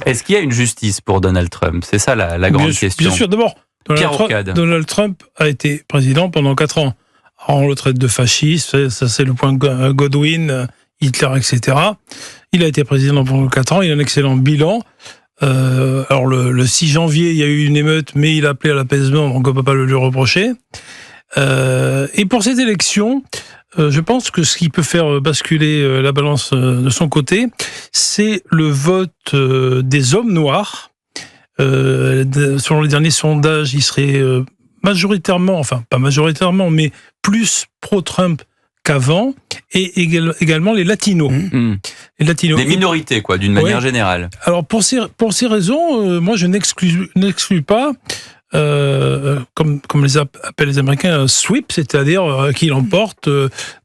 Est-ce qu'il y a une justice pour Donald Trump? C'est ça la grande question. Bien sûr, d'abord, Donald Trump a été président pendant 4 ans. Alors, on le traite de fasciste, ça c'est le point Godwin, Hitler, etc. Il a été président pendant 4 ans, il a un excellent bilan. Alors le 6 janvier, il y a eu une émeute, mais il a appelé à l'apaisement, donc on ne peut pas le lui reprocher. Et pour cette élection, je pense que ce qui peut faire basculer la balance de son côté, c'est le vote des hommes noirs. Selon les derniers sondages, il serait majoritairement, enfin pas majoritairement, mais plus pro-Trump qu'avant, et également les latinos. Les latinos. Des minorités, quoi, d'une manière générale. Alors pour ces raisons, moi je n'exclus pas, comme les appellent les Américains, un sweep, c'est-à-dire qu'il emporte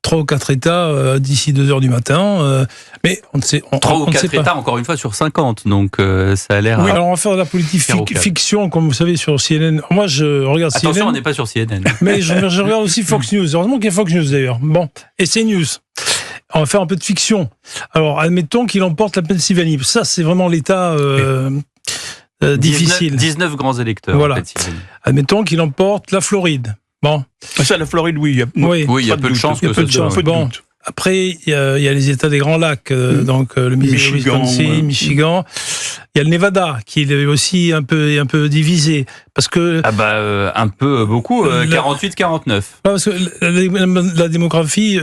3 ou 4 États d'ici 2h du matin. Mais on ne sait pas. 3 ou 4 États, encore une fois, sur 50, donc ça a l'air... Oui, alors on va faire de la politique fiction, comme vous savez, sur CNN. Moi, je regarde CNN. Attention, on n'est pas sur CNN. Mais je regarde aussi Fox News. Heureusement qu'il y a Fox News, d'ailleurs. Bon, et CNews. On va faire un peu de fiction. Alors, admettons qu'il emporte la Pennsylvanie. Ça, c'est vraiment l'État... difficile. 19 grands électeurs. Voilà. Admettons qu'il emporte la Floride. Bon. Ça, la Floride, oui. Il y a peu de chances que ce soit. Bon. Après, il y a les États des Grands Lacs, donc le Wisconsin, Michigan. Il y a le Nevada, qui est aussi un peu divisé. Parce que... un peu, beaucoup, 48-49. Parce que la démographie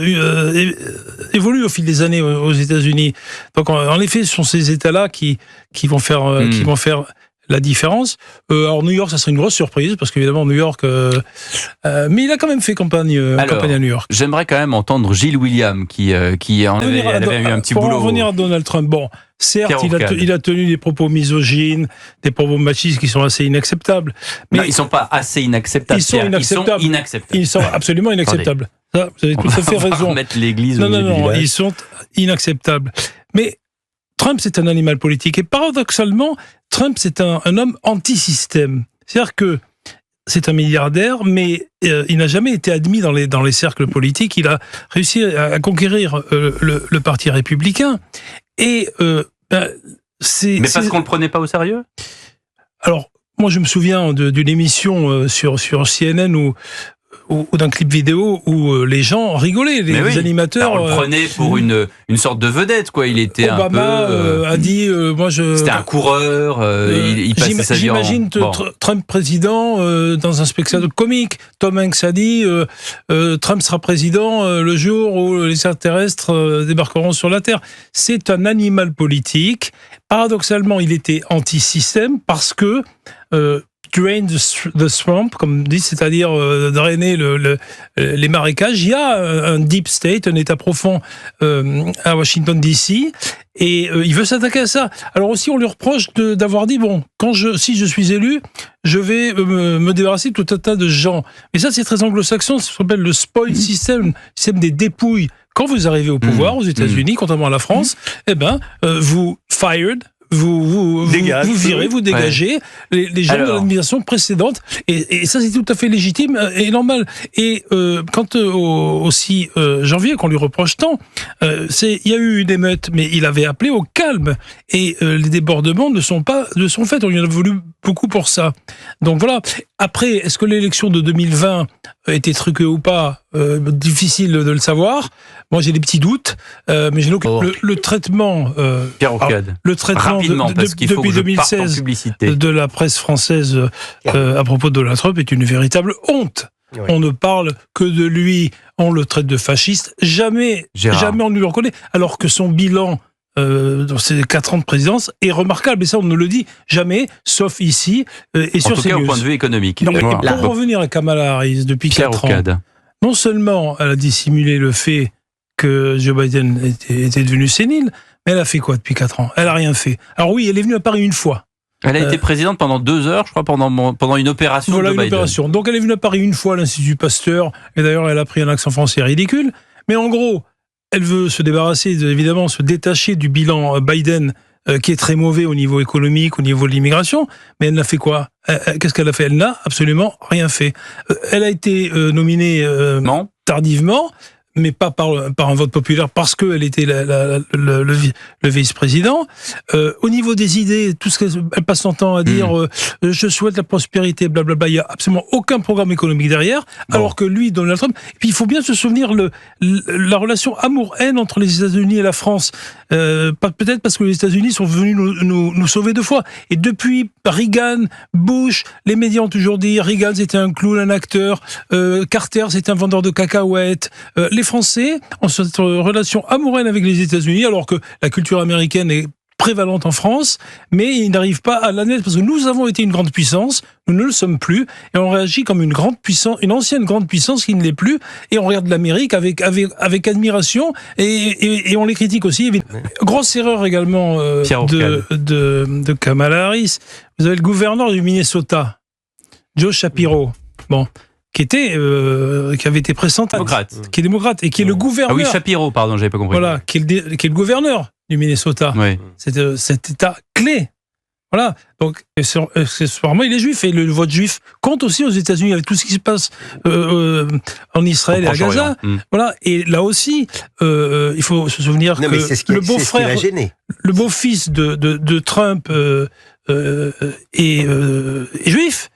évolue au fil des années aux États-Unis. Donc, en effet, ce sont ces États-là qui vont faire la différence. Alors New York, ça serait une grosse surprise, parce qu'évidemment New York... mais il a quand même fait campagne à New York. J'aimerais quand même entendre Gilles William, qui avait eu un petit boulot. Pour en revenir à Donald Trump, bon, certes, il a tenu des propos misogynes, des propos machistes qui sont assez inacceptables. Mais non, ils ne sont pas assez inacceptables. Ils sont absolument inacceptables. Ça, vous avez tout à fait raison. On va mettre l'église au milieu du village. Ils sont inacceptables. Mais Trump, c'est un animal politique. Et paradoxalement, Trump, c'est un homme anti-système. C'est-à-dire que c'est un milliardaire, mais il n'a jamais été admis dans les cercles politiques. Il a réussi à conquérir le parti républicain. Et mais parce qu'on ne le prenait pas au sérieux ? Alors, moi, je me souviens d'une émission sur CNN ou d'un clip vidéo où les gens rigolaient, les animateurs. On le prenait pour une sorte de vedette, quoi. Il était Obama a dit, c'était un coureur, il passait sa vie en... J'imagine Trump président dans un spectacle comique. Tom Hanks a dit, Trump sera président le jour où les extraterrestres débarqueront sur la Terre. C'est un animal politique. Paradoxalement, il était anti-système parce que... drain the swamp, comme dit, c'est-à-dire drainer les marécages. Il y a un deep state, un état profond à Washington DC, et il veut s'attaquer à ça. Alors aussi, on lui reproche d'avoir dit, bon, si je suis élu, je vais me débarrasser de tout un tas de gens. Mais ça, c'est très anglo-saxon, ça s'appelle le spoil system, le système des dépouilles. Quand vous arrivez au pouvoir aux États-Unis, contrairement à la France, vous fired, vous virez, vous dégagez les gens de l'administration précédente, et ça c'est tout à fait légitime et normal. Et quand au 6 janvier, qu'on lui reproche tant, il y a eu une émeute, mais il avait appelé au calme, et les débordements ne sont faits. On lui en a voulu beaucoup pour ça. Donc voilà. Après, est-ce que l'élection de 2020 a été truquée ou pas? Difficile de le savoir. Moi, j'ai des petits doutes, mais j'ai le traitement, rapidement, parce qu'il faut depuis 2016 de la presse française à propos de Donald Trump est une véritable honte. Oui. On ne parle que de lui, on le traite de fasciste. Jamais on ne le reconnaît, alors que son bilan dans ces 4 ans de présidence est remarquable, et ça on ne le dit jamais, sauf ici et sur CNews. En tout cas au point de vue économique. Pour revenir à Kamala Harris, depuis 4 ans, non seulement elle a dissimulé le fait que Joe Biden était devenu sénile, mais elle a fait quoi depuis 4 ans? Elle n'a rien fait. Alors oui, elle est venue à Paris une fois. Elle a été présidente pendant 2 heures, je crois, pendant une opération de Biden. Opération. Donc elle est venue à Paris une fois à l'Institut Pasteur, et d'ailleurs elle a pris un accent français ridicule, mais en gros, elle veut se détacher du bilan Biden, qui est très mauvais au niveau économique, au niveau de l'immigration, mais elle n'a fait quoi? Qu'est-ce qu'elle a fait? Elle n'a absolument rien fait. Elle a été nominée tardivement, mais pas par un vote populaire, parce qu'elle était le vice-président. Au niveau des idées, tout ce qu'elle passe son temps à dire, je souhaite la prospérité, blablabla, il n'y a absolument aucun programme économique derrière, alors que lui, Donald Trump... Et puis il faut bien se souvenir la relation amour-haine entre les États-Unis et la France. Peut-être parce que les États-Unis sont venus nous sauver 2 fois. Et depuis Reagan, Bush, les médias ont toujours dit Reagan c'était un clown, un acteur, Carter c'était un vendeur de cacahuètes. Les Français ont cette relation amoureuse avec les États-Unis, alors que la culture américaine est prévalente en France, mais ils n'arrivent pas à l'admettre parce que nous avons été une grande puissance, nous ne le sommes plus, et on réagit comme une grande puissance, une ancienne grande puissance qui ne l'est plus, et on regarde l'Amérique avec admiration, et on les critique aussi. Grosse erreur également de Kamala Harris. Vous avez le gouverneur du Minnesota, Joe Shapiro, qui avait été présenté, qui est démocrate, et qui est le gouverneur. Ah oui, Shapiro, pardon, j'avais pas compris. Voilà, qui est le gouverneur du Minnesota. Oui. C'est cet État clé. Voilà. Donc, accessoirement, il est juif, et le vote juif compte aussi aux États-Unis avec tout ce qui se passe en Israël et à Gaza. Voilà. Et là aussi, il faut se souvenir que le beau-frère, le beau-fils de Trump est juif.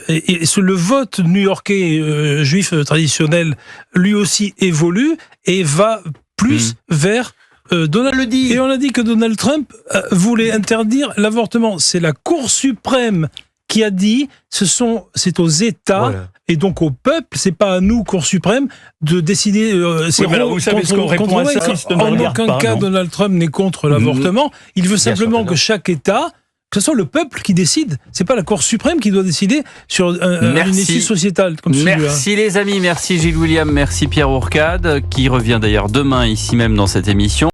Et le vote new-yorkais juif traditionnel, lui aussi évolue et va plus vers Donald le dit. Et on a dit que Donald Trump voulait interdire l'avortement. C'est la Cour suprême qui a dit c'est aux États et donc au peuple, c'est pas à nous, Cour suprême, de décider. Vous savez ce qu'on répond à ça. En aucun cas, Donald Trump n'est contre l'avortement. Il veut simplement que chaque État, que ce soit le peuple qui décide, c'est pas la Cour suprême qui doit décider sur une issue sociétale comme celui-là. Merci les amis, merci Gilles William, merci Pierre Ourcade, qui revient d'ailleurs demain ici même dans cette émission.